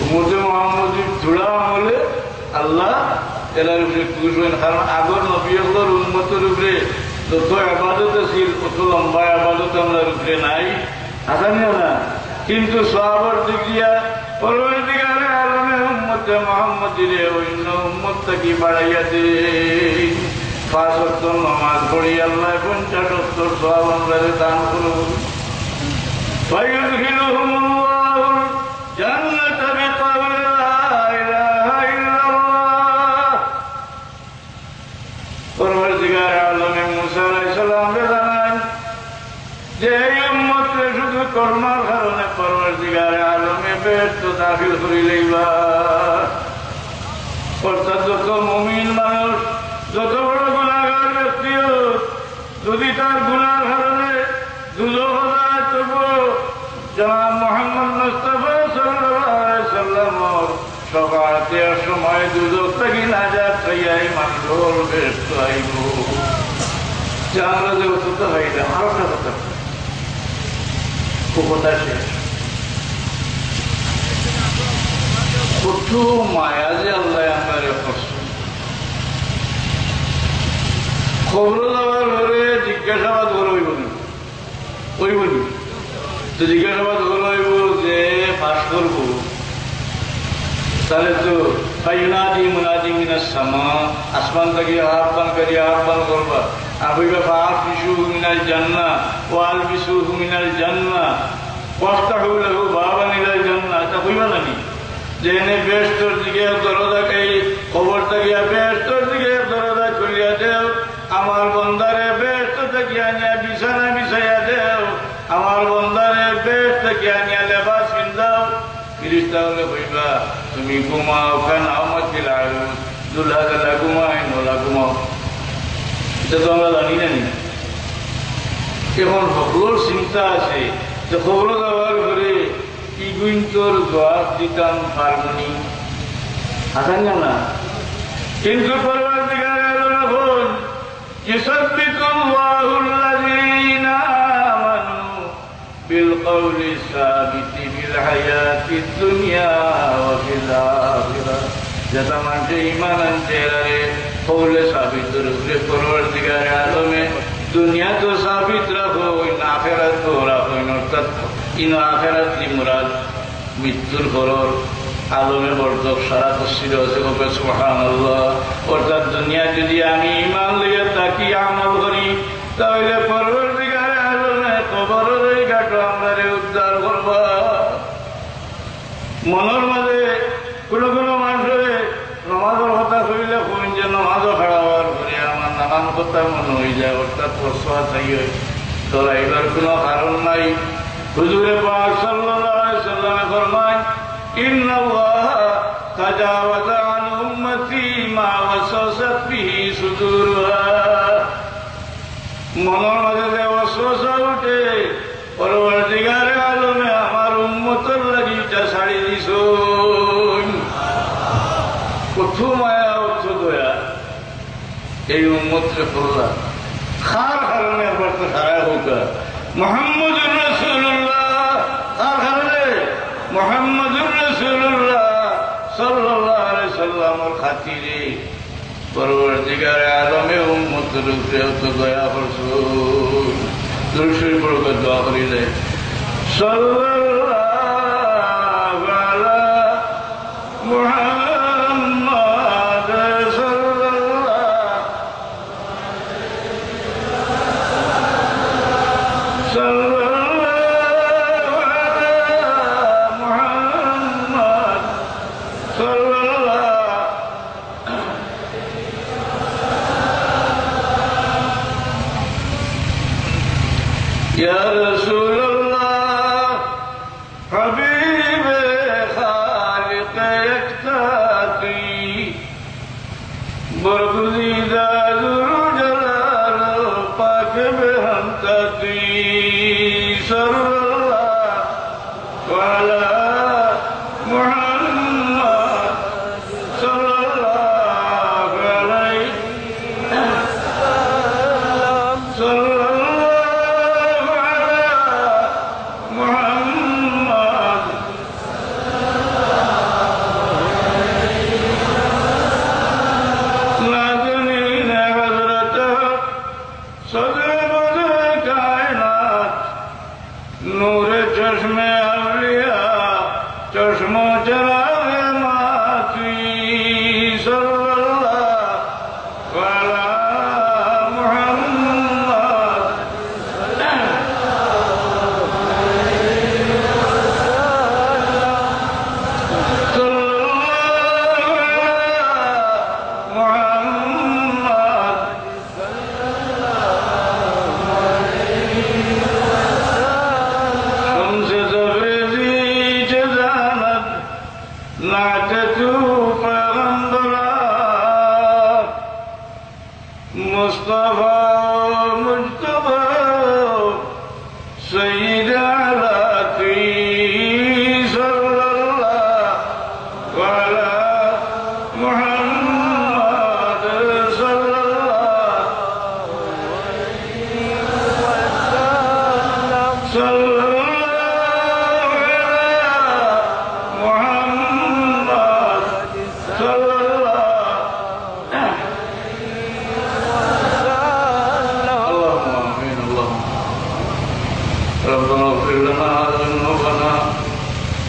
উম্মতে মুহাম্মদী জোড়া আমলে আল্লাহ এরার উপরে খুশ হন। কারণ আগর নবীর উম্মতের উপরে যত আবাদত আছিল অত লম্বা আবাদত আমার উপরে নাই, আসানিও না। কিন্তু সাহাবার দিক দিয়া পরবর্তীকালে আলমে উম্মতে মুহাম্মদীরে অন্য উম্মত থাকি বাড়াইয়া দেন। 5 ওয়াক্ত নামাজ পড়ি আল্লাহ 50 ওয়াক্ত সওয়াব আমরারে দান করুন। ফায়ুদখিলুহুমুল্লাহুল জান্নাতা বিকাউলি লা ইলাহা ইল্লাল্লাহ। পরবর্তীকালে আলমে মুসা আলাইহিস সালামকে জানান যে এই উম্মতকে শুধু কর্মার কারণে পরবর্তীকালে আলমে বেহেশত দাখিল করি লইবা। অর্থাৎ যত মুমিন মানুষ, যত বড় গুনাহগার ব্যক্তি হোক, যদি তার গুনার কারণে দুজখ যায় তবুও জনাব মুহাম্মদ মুস্তাফা সাল্লাল্লাহু আলাইহি সাল্লামের শফাআতের সময় দুজখ থেকে নাজাত পাইয়াই মানুষ বেহেশত আইব। যা আমরা যে কথা হইলে আরো একটা কথা কথা শেষ। কত মায়া যে আল্লাহ আমার খবর দেওয়ার ঘরে জিজ্ঞাসাবাদ করে ওই বলি তো জিজ্ঞাসাবাদ করে হইব যে পাশ করব, তাহলে তো ফাইনাদি মুনাদি মিনাস সামা, আসমান থেকে আহ্বান করি আহ্বান করবা আবিবা ফাফিসুহু মিনাল জান্নাহ ওয়া আলবিসুহু মিনাল জান্নাহ ওয়াফতাহু লাহু বাবান ইলাল জান্নাহ। তা কইবা নাকি যে এনে বেহেশতের দিকে দরজা, এই খবর থেকে বেহেশতের দিকে দরজা খুলিয়া দেও, আমার বন্দারে বেহেশত থেকে আনিয়া বিছানা বিছাইয়া দেও, আমার বন্দারে বেহেশত থেকে আনিয়া লেবাস পিন্দাও। ফিরিস্তা হলে কইবা তুমি ঘুমাও খান আমাতিল আরুস দুলহা গেলা ঘুমাই নোলা ঘুমাও। এটা তো আমরা জানি না। এখন সকলের চিন্তা আছে যে খবর দেওয়ার ঘরে কি গুইন্তর জবাব দিতাম পারবনি, আসান না। কিন্তু পরবর্তীকালে এখন ইউসাব্বিতুল্লাহুল্লাযীনা আমানু বিল কওলি সাবিতি ফিল হায়াতিদ দুনিয়া ওয়া ফিল আখিরাহ। যেটা মানুষে ঈমান আনছে এরারে কওলে সাবিতের উপরে পরবর্তীকালে আলমে দুনিয়া তো সাবিত রাখো, আখিরাত তো রাখো। অর্থাৎ ইন আখিরাত কি মুরাদ মৃত্যুর পর আলমে বর্ধক সারা তসির আছে সুবহানাল্লাহ। অর্থাৎ দুনিয়া যদি আমি ঈমান লইয়া থাকি আমল করি তাহলে পরবর্তীকালে আলমে কবরের এই ঘাট আমারে উদ্ধার করবা। মনের মাঝে কোনো কোনো মানুষের নমাজের কথা কইলে কইন যে নমাজও খাড়া হওয়ার পরে আমার নানান কথা মনে হয়ে যায়, অর্থাৎ পরশোয়া চাই তোরা এবার কোনো কারণ নাই। হুজুরে পাক সাল্লাল্লাহু আলাইহি সাল্লামে ফরমায় ইন্নাল্লাহ তাজাওয়াজা আন উম্মতি মা ওয়াসাসাত বিহি সুদুরুহা। মনের মাঝে যে ওয়াসওয়াসা উঠে পরবর্তীকালে আলমে আমার উম্মতের লাগি এটা ছাড়ি দিছো। কত মায়া অর্থ দয়া এই উম্মতরে করলাম খার কারণে আবার তো সারাই হোক মুহাম্মদুর রাসূলুল্লাহ। কার কারণে? মুহাম্মদুর রাসূলুল্লাহ সাল্লাল্লাহু আলাইহি সাল্লামের খাতিরে পরবর্তীকালে আলমে উম্মতের উপরে অত দয়া করছুন। দুরূদ শরীফ পড়ে দোয়া করিলে সাল্লাল্লাহু আলা মুহাম্মাদ يا رسول الله حبيب خالق يكتب নাচতু পয়গম্বরা মুস্তাফা মুজতবা সৈয়দ আলাতি সাল্লাল্লাহু আলা মুহাম্মদ সাল্লাল্লাহু আলাইহি ওয়াসাল্লাম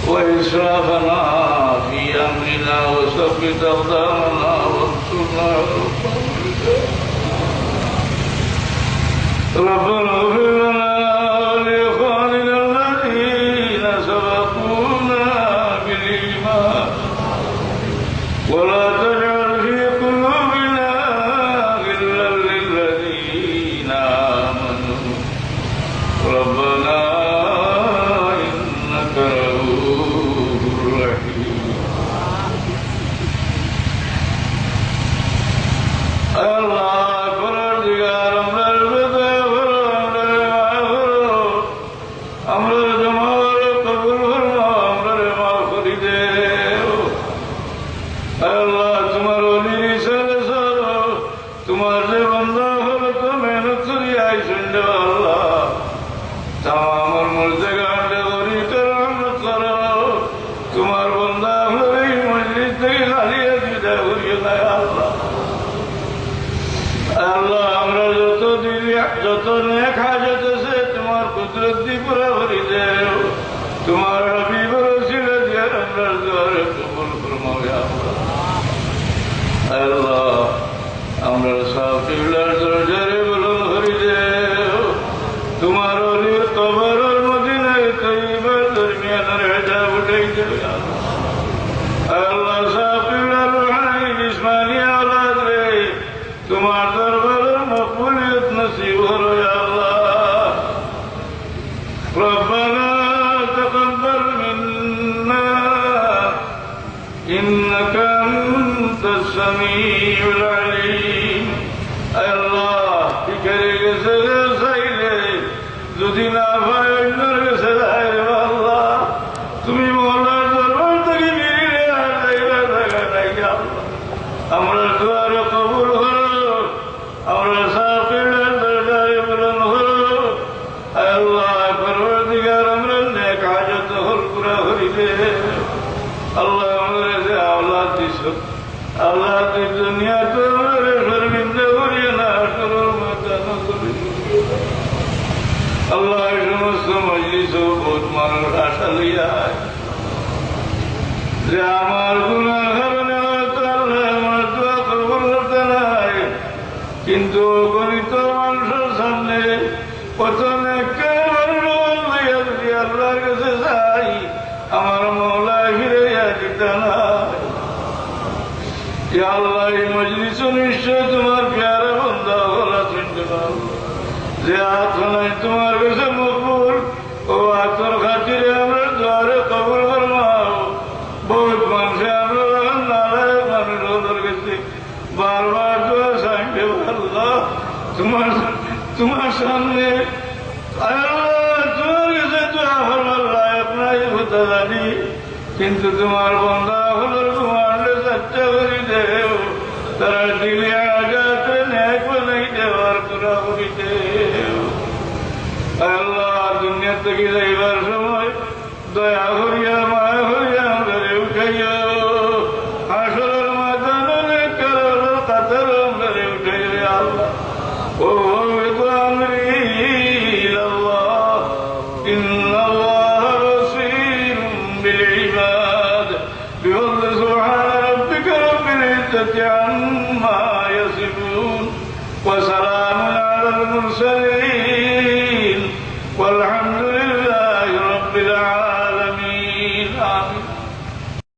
وإسرافنا في أمرنا وثبت أقدامنا وانصرنا على القوم الكافرين ربنا اغفر لنا ولإخواننا الذين سبقونا بالإيمان ولا تجعل في قلوبنا غلا للذين آمنوا ربنا যত নেক হাজত আছে তোমার কুদরত দি পুরা ভরি দেও তোমার হাবিবের ওসিলা দিয়ে আমরার দুয়ারে কবুল ফরমাও ইয়া আল্লাহ আমরা সব কিবলার দরজারে বুলন্দ ভরি দেও তোমার ওলির কবরের মদিনায় তৈয়বার দরমিয়ানের হিজাব উঠাই দেও ইয়া আল্লাহ সব কিবলার রুহানি জিসমানি আওলাদ রে তোমার দরবারে মকবুলিয়ত নসিব করো ইয়া আল্লাহ রব্বানা তাকাব্বাল মিন্না ইন্নাকা আনতাস সামিউল আলিম আল্লাহ ফিকরে গেছে চাইলে যদি না পায় অন্যের কাছে যায় রে আল্লাহ তুমি মওলার দরবার থেকে বেরিয়ে আর যাইবার জায়গা নাই আল্লাহ আমরা দুয়ারে কবুল করো আমরা সাফিরের দরজারে বুলন্দ করো আল্লাহ পরওয়ারদিগার আমরা নেক হাজত হল পুরা করিবে আল্লাহ আমাদের যে আওলাদ দিছো আল্লাহ তুই দুনিয়াতে আমাদের শর্মিন্দা করিয়ে না আসরের ময়দানে করিবে আল্লাহ এই সমস্ত মজলিসও বহুত মানুষ আশা লইয়া যে আমার গুনার কারণে হয়তো আল্লাহ আমার দোয়া কবুল করতে নাই কিন্তু গণিত মানুষের সামনে কত আল্লাহর কাছে যাই আমার মওলা ফিরাইয়া দিতে নাই আল্লাহ এই মজলিস নিশ্চয় তোমার প্যারা বন্ধা হলা শুনতে পারো যে আত্মাই তোমার কাছে মকবুল ও আত্মার খাতিরে আমরা দ্বারে কবুল ফরমাও বহুত মানুষে আমরা নারায়ণ মানুষ ওদের কাছে বারবার দোয়া চাইবে আল্লাহ তোমার সামনে তোমার কাছে দোয়া হওয়ার লায়ক নাই হতে জানি কিন্তু তোমার বন্ধা হল তোমার চেষ্টা করি দেও তারা দিলে আজাতে ন্যাক বানাই দেওয়ার পুরা করি দেও আল্লাহ দুনিয়া থেকে যাইবার সময় দয়া করিয়া মায়া করিয়া আমাদের উঠাইয়া হাসরের মাঝানে কাতার আমাদের উঠাইলে আল্লাহ ও